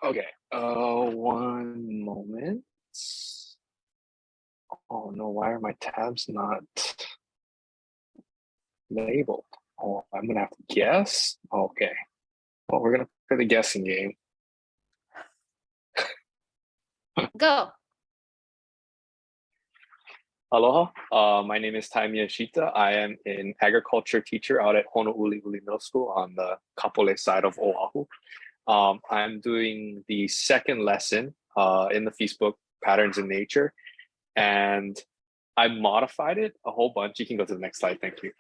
Okay, one moment. Oh no, why are my tabs not labeled? Oh, I'm gonna have to guess. Okay, well, we're gonna play the guessing game. Go. Aloha, my name is Miyashita. I am an agriculture teacher out at Honouliuli Middle School on the Kapolei side of Oahu. I'm doing the second lesson in the feast book, Patterns in Nature, and I modified it a whole bunch. You can go to the next slide, thank you.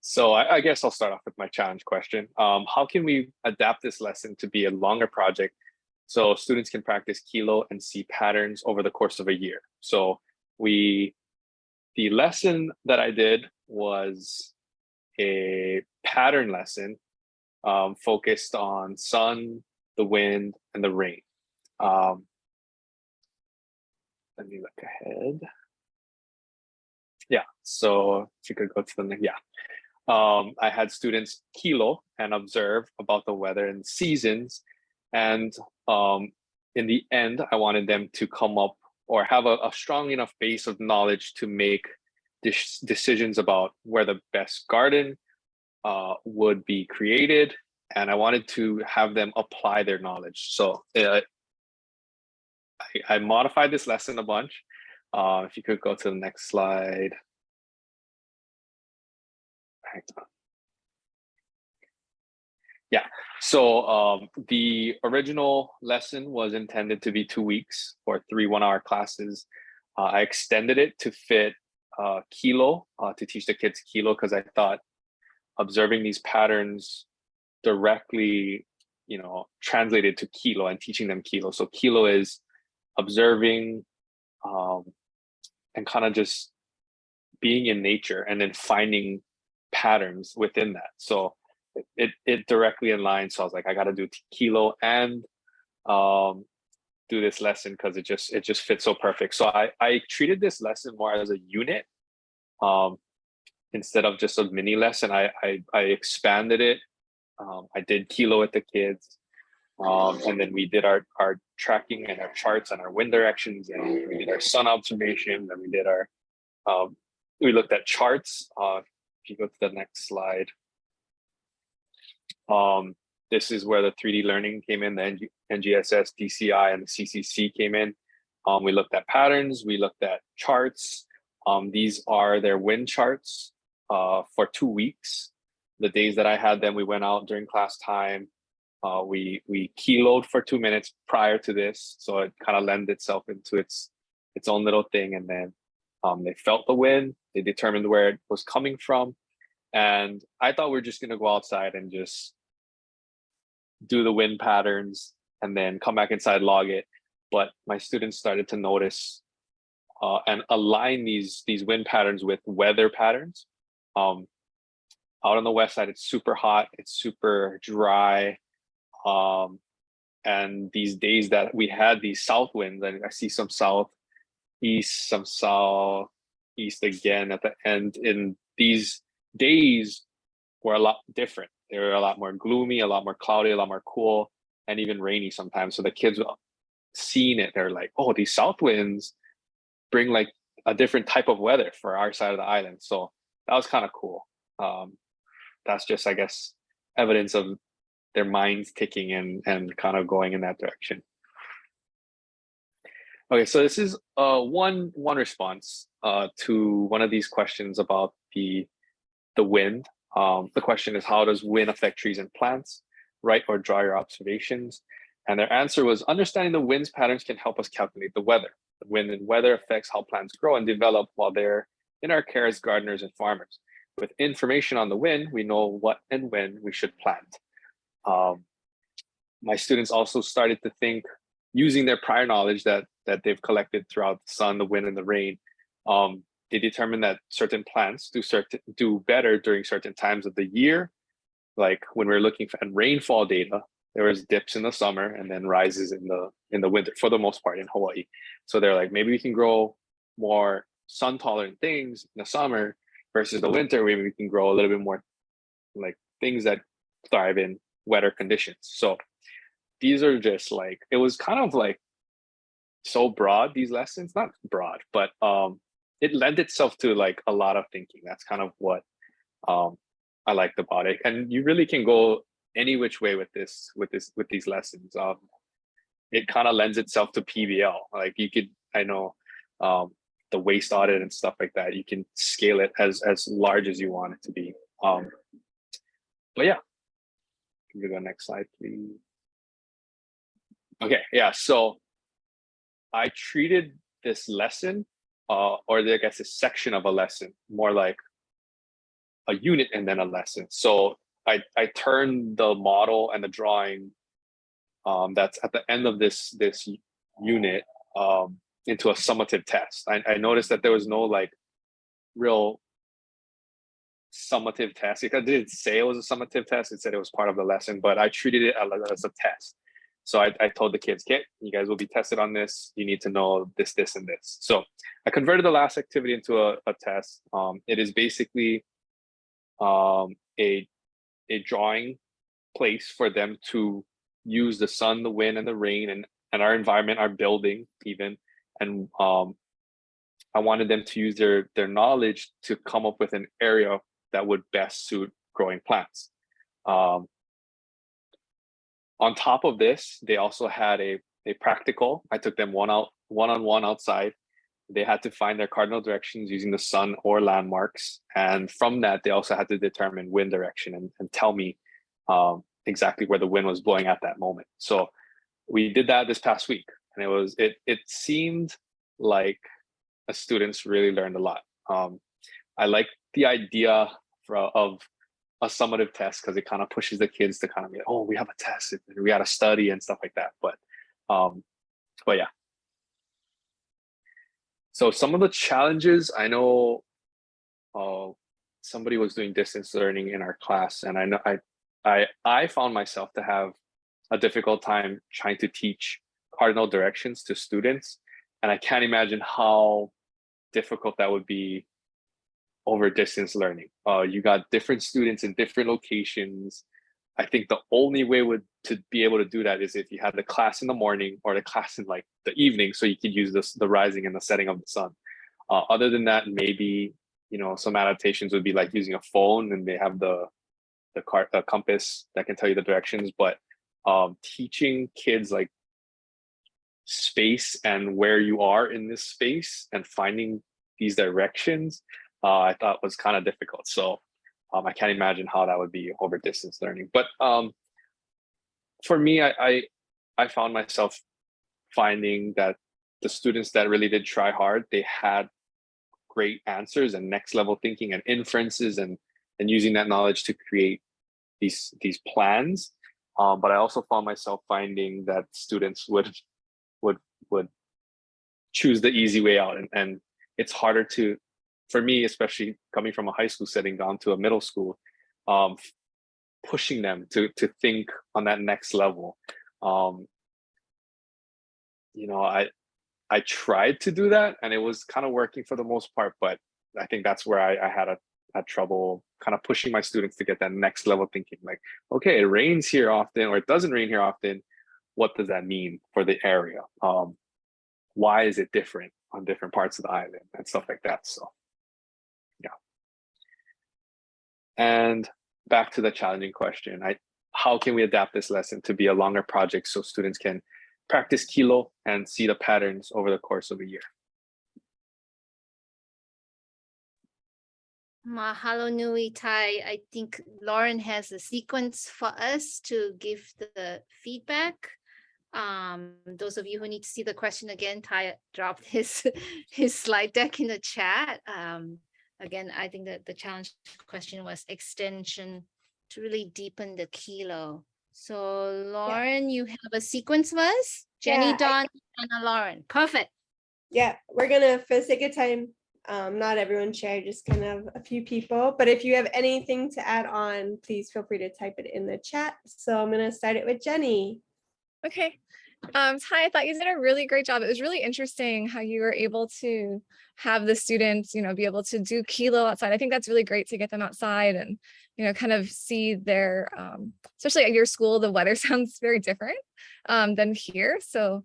So I guess I'll start off with my challenge question. How can we adapt this lesson to be a longer project so students can practice kilo and see patterns over the course of a year? So the lesson that I did was a pattern lesson focused on sun, the wind, and the rain. Let me look ahead. Yeah, so if you could go to the next, yeah. I had students kilo and observe about the weather and seasons. And in the end, I wanted them to come up or have a strong enough base of knowledge to make decisions about where the best garden would be created. And I wanted to have them apply their knowledge. So I modified this lesson a bunch. If you could go to the next slide. Yeah, so the original lesson was intended to be 2 weeks or 3 1-hour classes. I extended it to fit kilo, to teach the kids kilo, because I thought observing these patterns directly, translated to kilo and teaching them kilo. So kilo is observing and kind of just being in nature and then finding patterns within that. So it directly aligns. So I was like, I got to do kilo and do this lesson because it just fits so perfect. So I treated this lesson more as a unit instead of just a mini lesson. I expanded it. I did kilo with the kids, and then we did our tracking and our charts and our wind directions, and we did our sun observations, and we did our we looked at charts. If you go to the next slide. This is where the 3D learning came in, the NGSS, DCI, and the CCC came in. We looked at patterns, we looked at charts. These are their wind charts for 2 weeks. The days that I had them, we went out during class time. We kiloed for 2 minutes prior to this, so it kind of lends itself into its own little thing. And then they felt the wind, they determined where it was coming from. And I thought we were just gonna go outside and just do the wind patterns and then come back inside, log it. But my students started to notice and align these wind patterns with weather patterns. Out on the west side, it's super hot, it's super dry. And these days that we had these south winds, and I see some southeast, some southeast again at the end, in these days were a lot different. They were a lot more gloomy, a lot more cloudy, a lot more cool, and even rainy sometimes. So the kids seeing it, they're like, oh, these south winds bring like a different type of weather for our side of the island. So that was kind of cool. That's just, I guess, evidence of their minds ticking and kind of going in that direction. Okay, so this is one response to one of these questions about the wind. The question is, how does wind affect trees and plants? Write or draw your observations. And their answer was, understanding the wind's patterns can help us calculate the weather. The wind and weather affects how plants grow and develop while they're in our care as gardeners and farmers. With information on the wind, we know what and when we should plant. My students also started to think, using their prior knowledge that they've collected throughout the sun, the wind, and the rain. They determined that certain plants do better during certain times of the year. Like when we're looking at rainfall data, there was dips in the summer and then rises in the winter, for the most part in Hawaii. So they're like, maybe we can grow more sun tolerant things in the summer versus the winter. Maybe we can grow a little bit more like things that thrive in wetter conditions. So these are just like, it was kind of like so broad, these lessons, not broad, but it lent itself to like a lot of thinking. That's kind of what I liked about it. And you really can go any which way with these lessons. It kind of lends itself to PBL. Like you could, I know, the waste audit and stuff like that. You can scale it as large as you want it to be. But yeah, can we go next slide, please? Okay, yeah. So I treated this lesson, or I guess a section of a lesson, more like a unit and then a lesson. So I turned the model and the drawing that's at the end of this unit into a summative test. I noticed that there was no like real summative test. It didn't say it was a summative test. It said it was part of the lesson, but I treated it as a test. So I told the kids, okay, you guys will be tested on this. You need to know this, this, and this. So I converted the last activity into a test. It is basically a drawing place for them to use the sun, the wind, and the rain, and our environment, our building even. And I wanted them to use their knowledge to come up with an area that would best suit growing plants. On top of this, they also had a practical. I took them one-on-one outside. They had to find their cardinal directions using the sun or landmarks. And from that, they also had to determine wind direction and tell me exactly where the wind was blowing at that moment. So we did that this past week. And it seemed like the students really learned a lot. I like the idea of a summative test because it kind of pushes the kids to kind of be, oh, we have a test and we got to study and stuff like that. But yeah. So some of the challenges, I know somebody was doing distance learning in our class, and I know I found myself to have a difficult time trying to teach cardinal directions to students. And I can't imagine how difficult that would be over distance learning. You got different students in different locations. I think the only way to be able to do that is if you had the class in the morning or the class in like the evening, so you could use the rising and the setting of the sun. Other than that, maybe some adaptations would be like using a phone and they have the compass that can tell you the directions. But teaching kids like space and where you are in this space and finding these directions, I thought was kind of difficult. So I can't imagine how that would be over distance learning. But for me, I found myself finding that the students that really did try hard, they had great answers and next level thinking and inferences and using that knowledge to create these plans. But I also found myself finding that students would choose the easy way out, and it's harder to, for me, especially coming from a high school setting down to a middle school, pushing them to think on that next level. I tried to do that and it was kind of working for the most part, but I think that's where I had trouble kind of pushing my students to get that next level thinking. Like, okay, it rains here often or it doesn't rain here often. What does that mean for the area? Why is it different on different parts of the island and stuff like that? So yeah. And back to the challenging question, how can we adapt this lesson to be a longer project so students can practice kilo and see the patterns over the course of a year? Mahalo nui Tai. I think Lauren has a sequence for us to give the feedback. Those of you who need to see the question again, Tai dropped his slide deck in the chat. Again, I think that the challenge question was extension to really deepen the kilo. So Lauren, you have a sequence for us? Jenny, Dawn, and Lauren. Perfect. Yeah, we're gonna, for the sake of time, not everyone share, just kind of a few people. But if you have anything to add on, please feel free to type it in the chat. So I'm gonna start it with Jenny. Okay, Ty, I thought you did a really great job. It was really interesting how you were able to have the students, be able to do kilo outside. I think that's really great to get them outside and, kind of see their, especially at your school, the weather sounds very different than here. So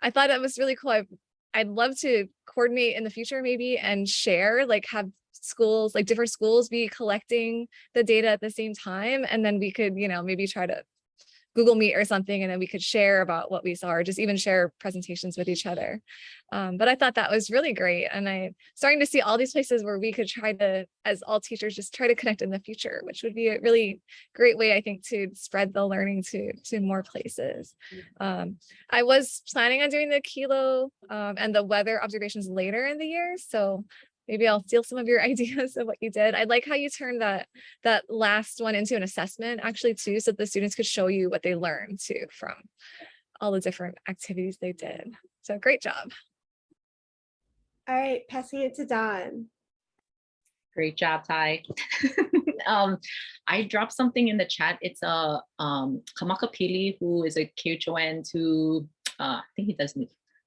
I thought that was really cool. I'd love to coordinate in the future maybe and share, like have schools, like different schools be collecting the data at the same time. And then we could, maybe try to Google Meet or something, and then we could share about what we saw or just even share presentations with each other. But I thought that was really great. And I'm starting to see all these places where we could try to, as all teachers, just try to connect in the future, which would be a really great way, I think, to spread the learning to more places. I was planning on doing the kilo and the weather observations later in the year. So maybe I'll steal some of your ideas of what you did. I like how you turned that last one into an assessment actually too, so the students could show you what they learned too from all the different activities they did. So great job. All right, passing it to Dawn. Great job, Ty. I dropped something in the chat. It's a Kamakapili, who is a KHON to, I think he does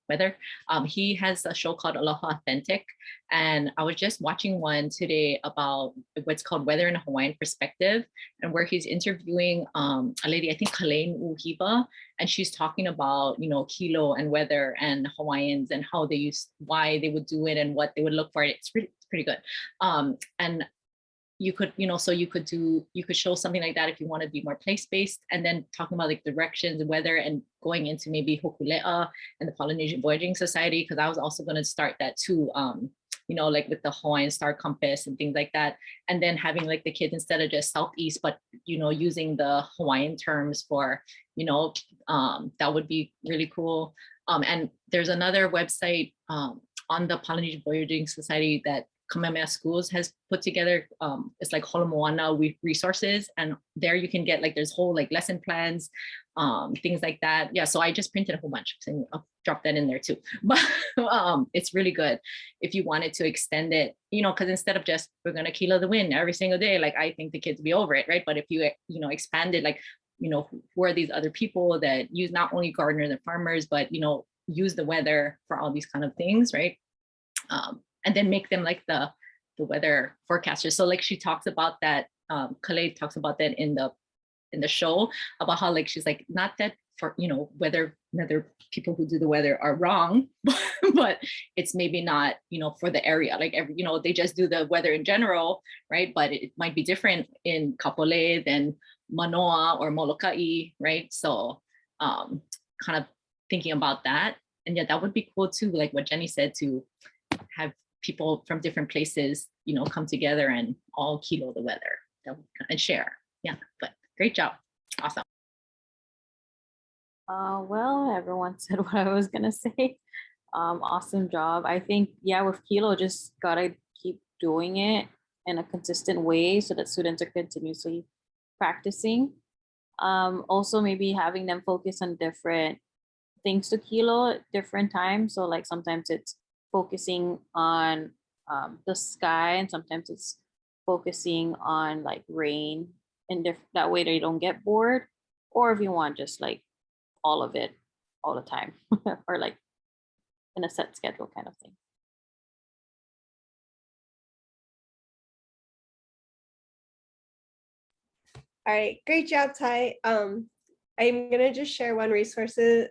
weather. He has a show called Aloha Authentic. And I was just watching one today about what's called Weather in a Hawaiian Perspective, and where he's interviewing a lady, I think Kalain Uhiva, and she's talking about, kilo and weather and Hawaiians and how they why they would do it and what they would look for. It's pretty good. And you could, so you could show something like that if you want to be more place-based, and then talking about like directions and weather and going into maybe Hokulea and the Polynesian Voyaging Society, because I was also going to start that too, like with the Hawaiian Star Compass and things like that. And then having like the kids, instead of just Southeast, but, using the Hawaiian terms for, that would be really cool. And there's another website on the Polynesian Voyaging Society that Kamehameha Schools has put together. It's like Holomoana resources, and there you can get like there's whole like lesson plans, things like that. Yeah, so I just printed a whole bunch, and I'll drop that in there too. But it's really good if you wanted to extend it, because instead of just we're gonna kilo the wind every single day, like I think the kids would be over it, right? But if you expand it, like who are these other people that use not only gardeners and farmers, but use the weather for all these kind of things, right? And then make them like the weather forecasters. So like she talks about that, Kale talks about that in the show, about how like she's like, not that for whether other people who do the weather are wrong, but it's maybe not for the area, like every they just do the weather in general, right? But it might be different in Kapolei than Manoa or Molokai, right? So kind of thinking about that. And yeah, that would be cool too, like what Jenny said, to have people from different places, come together and all kilo the weather and share. Yeah, but great job. Awesome. Well, everyone said what I was gonna say. Awesome job. I think, yeah, with kilo, just gotta keep doing it in a consistent way so that students are continuously practicing. Also maybe having them focus on different things to kilo at different times. So like sometimes it's focusing on the sky, and sometimes it's focusing on like rain, and that way they don't get bored. Or if you want just like all of it all the time or like in a set schedule kind of thing. All right, great job, Ty. I'm gonna just share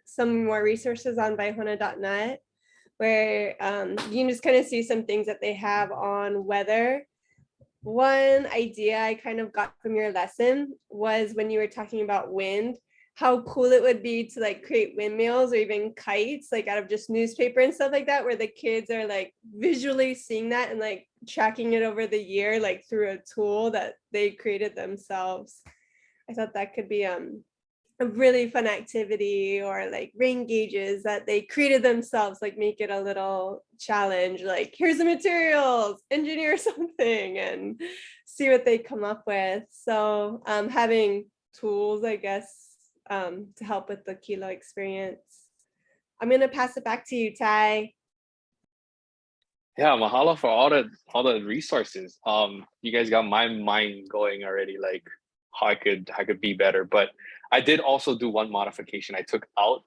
some more resources on vaihona.net, where you can just kind of see some things that they have on weather. One idea I kind of got from your lesson was when you were talking about wind, how cool it would be to like create windmills or even kites, like out of just newspaper and stuff like that, where the kids are like visually seeing that and like tracking it over the year, like through a tool that they created themselves. I thought that could be a really fun activity, or like rain gauges that they created themselves, like make it a little challenge, like here's the materials, engineer something and see what they come up with. So having tools, I guess, to help with the kilo experience. I'm gonna pass it back to you, Ty. Yeah, mahalo for all the resources. You guys got my mind going already, like how I could be better. But I did also do one modification. I took out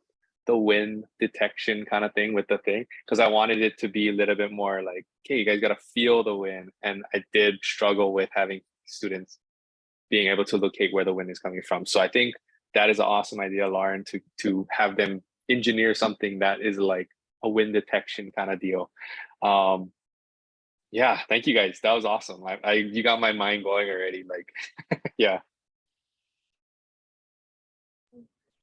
the wind detection kind of thing with the thing, because I wanted it to be a little bit more like, okay, you guys got to feel the wind. And I did struggle with having students being able to locate where the wind is coming from. So I think that is an awesome idea, Lauren, to have them engineer something that is like a wind detection kind of deal. Yeah, thank you guys. That was awesome. You got my mind going already. Like, yeah.